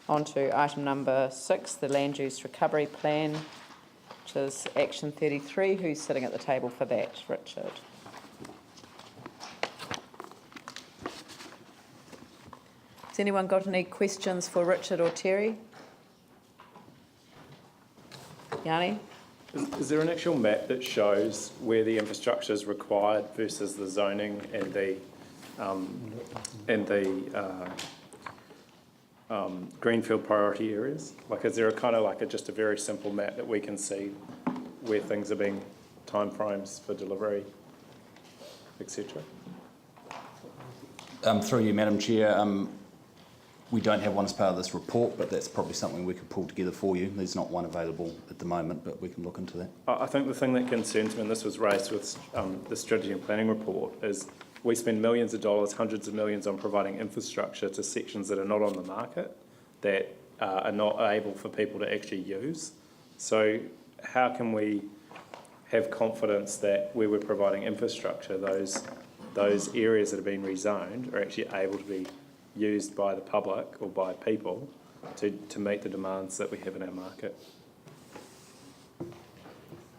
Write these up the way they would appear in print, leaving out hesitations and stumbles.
On to item number 6, the Land Use Recovery Plan, which is Action 33. Who's sitting at the table for that? Richard. Has anyone got any questions for Richard or Terry? Yanni? Is there an actual map that shows where the infrastructure is required versus the zoning and the greenfield priority areas? Like, is there a kind of like just a very simple map that we can see where things are being timeframes for delivery, etc.? Through you, Madam Chair, we don't have one as part of this report, but that's probably something we could pull together for you. There's not one available at the moment, but we can look into that. I think the thing that concerns me, and this was raised with the strategy and planning report, is we spend millions of dollars, hundreds of millions on providing infrastructure to sections that are not on the market, that are not able for people to actually use. So how can we have confidence that where we're providing infrastructure, those areas that have been rezoned are actually able to be used by the public or by people to meet the demands that we have in our market?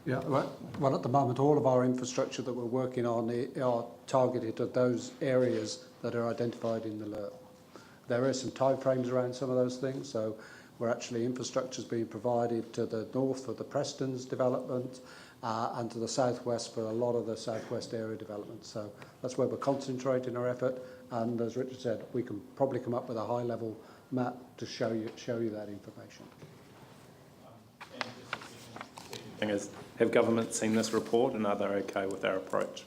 Yeah, well, at the moment, all of our infrastructure that we're working on are targeted at those areas that are identified in the LERP. There are some timeframes around some of those things, so we're actually infrastructure's being provided to the north for the Preston's development and to the southwest for a lot of the southwest area development. So that's where we're concentrating our effort, and as Richard said, we can probably come up with a high-level map to show you that information. Thing is, have government seen this report and are they okay with our approach?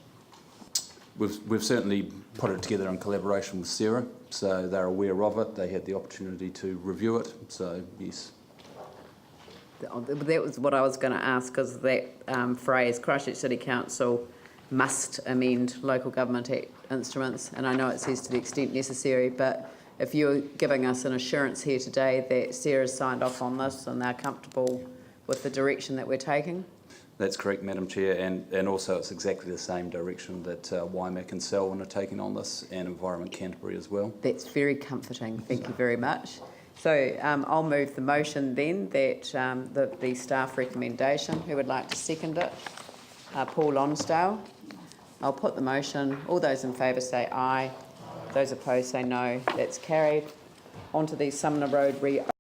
We've certainly put it together in collaboration with Sarah, so they're aware of it. They had the opportunity to review it, so yes. That was what I was going to ask, because that phrase, Christchurch City Council must amend local government act instruments, and I know it says to the extent necessary, but if you're giving us an assurance here today that Sarah's signed off on this and they're comfortable with the direction that we're taking? That's correct, Madam Chair, and also it's exactly the same direction that Waimak and Selwyn are taking on this, and Environment Canterbury as well. That's very comforting, thank you very much. So I'll move the motion then, that the staff recommendation. Who would like to second it? Paul Lonsdale. I'll put the motion. All those in favour say aye. Those opposed say no. That's carried. On to the Sumner Road